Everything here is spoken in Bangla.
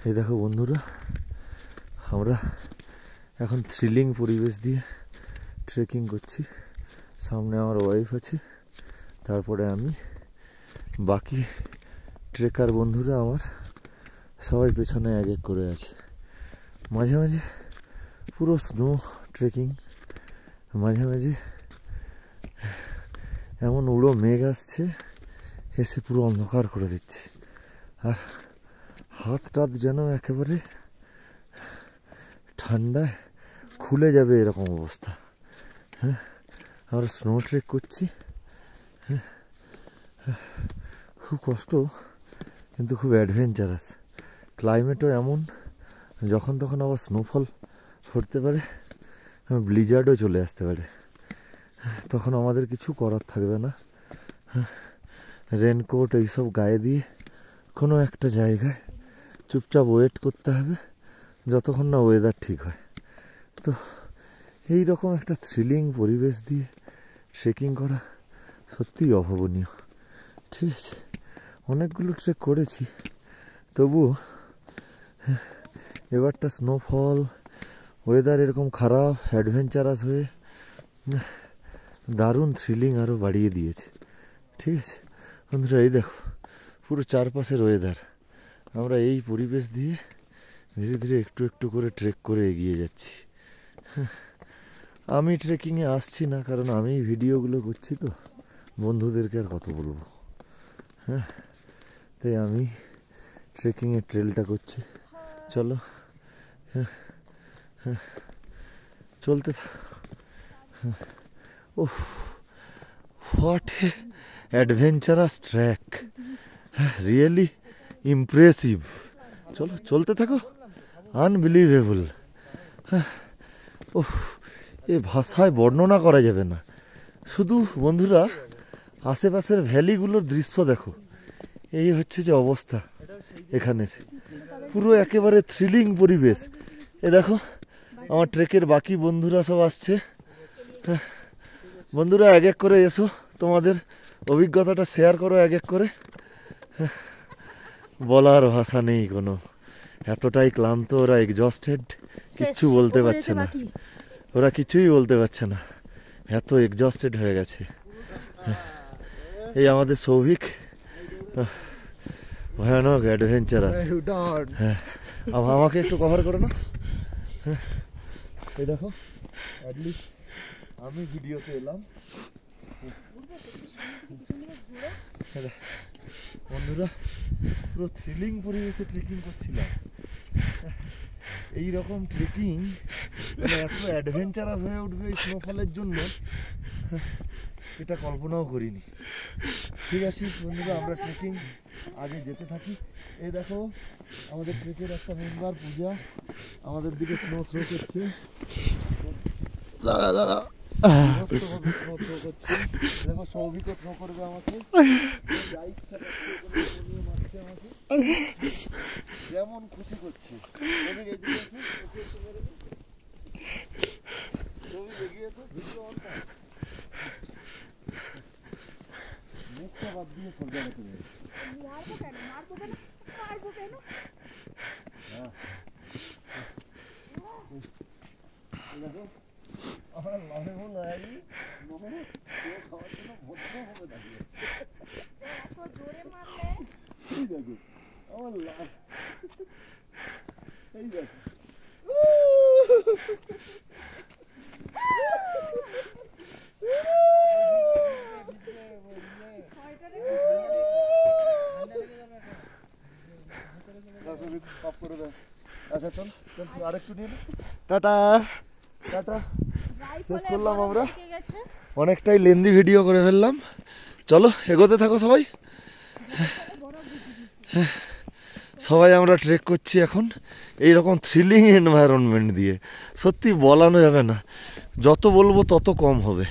এই দেখো বন্ধুরা, আমরা এখন থ্রিলিং পরিবেশ দিয়ে ট্রেকিং করছি। সামনে আমার ওয়াইফ আছে, তারপরে আমি, বাকি ট্রেকার বন্ধুরা আমার সবাই পেছনে এক এক করে আছে। মাঝে মাঝে পুরো স্নো ট্রেকিং, মাঝে মাঝে এমন উড়ো মেঘ আসছে, এসে পুরো অন্ধকার করে দিচ্ছে, আর হাত টাত যেন একেবারে ঠান্ডায় খুলে যাবে এরকম অবস্থা। হ্যাঁ, আমরা স্নো ট্রেক করছি। খুব কষ্ট, কিন্তু খুব অ্যাডভেঞ্চারাস। ক্লাইমেটও এমন, যখন তখন আবার স্নোফল পড়তে পারে, ব্লিজার্ডও চলে আসতে পারে। তখন আমাদের কিছু করার থাকবে না। রেনকোট এইসব গায়ে দিয়ে কোনো একটা জায়গায় চুপচাপ ওয়েট করতে হবে যতক্ষণ না ওয়েদার ঠিক হয়। তো এই রকম একটা থ্রিলিং পরিবেশ দিয়ে ট্রেকিং করা সত্যিই অভাবনীয়। ঠিক আছে, অনেকগুলো ট্রেক করেছি, তবুও এবারটা স্নোফল, ওয়েদার এরকম খারাপ, অ্যাডভেঞ্চারাস হয়ে দারুণ থ্রিলিং আরও বাড়িয়ে দিয়েছে। ঠিক আছে বন্ধুরা, এই দেখো পুরো চারপাশের ওয়েদার। আমরা এই পরিবেশ দিয়ে ধীরে ধীরে একটু একটু করে ট্রেক করে এগিয়ে যাচ্ছি। আমি ট্রেকিংয়ে আসছি না, কারণ আমি ভিডিওগুলো করছি, তো বন্ধুদেরকে আর কত বলবো। হ্যাঁ, তাই আমি ট্রেকিংয়ের ট্রেলটা করছি। চলো, হ্যাঁ হ্যাঁ, চলতে oh, what a adventurous track, really impressive. চলো, চলতে থাকো, আনবিলিভেবল। ওহ, এ ভাষায় বর্ণনা করা যাবে না। শুধু বন্ধুরা আশেপাশের ভ্যালিগুলোর দৃশ্য দেখো, এই হচ্ছে যে অবস্থা এখানের, পুরো একেবারে থ্রিলিং পরিবেশ। এ দেখো আমার ট্রেকের বাকি বন্ধুরা সব আসছে। বন্ধুরা এক এক করে এসো, তোমাদের অভিজ্ঞতাটা শেয়ার করো এক এক করে। বলার ভাষা নেই কোনো, এতটাই ক্লান্ত, ওরা এক্সজস্টেড, কিচ্ছু বলতে পারছে না, ওরা কিছুই বলতে পারছে না, এত এক্সজস্টেড হয়ে গেছে। এই আমাদের সৌভিক, ভয়ানক অ্যাডভেঞ্চারাস। হ্যাঁ, আমাকে একটু কভার করো না। এই দেখো, অ্যাটলিস্ট আমি ভিডিওতে এলাম। বন্ধুরা পুরো থ্রিলিং পরিবেশে ট্রেকিং করছিলাম। এইরকম ট্রেকিং মানে এত অ্যাডভেঞ্চারাস হয়ে উঠবে এই স্নোফলের জন্য, এটা কল্পনাও করিনি। ঠিক আছে বন্ধুরা, আমরা ট্রেকিং আগে যেতে থাকি। এই দেখো আমাদের ট্রেকের একটা মেম্বার পূজা আমাদের দিকে স্নো থ্রো করছে। দাঁড়া দাঁড়া, দেখো সৌভিকও থ্রো করবে আমাকে, যেমন খুশি করছে। মুখটা বাদ দিয়ে সব জায়গাতে আমার লাভে মনে হয় খাওয়ার জন্য ভদ্রভাবে দাঁড়িয়ে এই দেখো আমার লাভ, এই দেখো আচ্ছা চল চল, আরেকটু নিয়ে টাটা টাটা। শেষ করলাম আমরা, অনেকটাই লেন্দি ভিডিও করে ফেললাম। চলো এগোতে থাকো সবাই। সবাই আমরা ট্রেক করছি এখন এইরকম থ্রিলিং এনভায়রনমেন্ট দিয়ে, সত্যি বলানো যাবে না, যত বলবো তত কম হবে।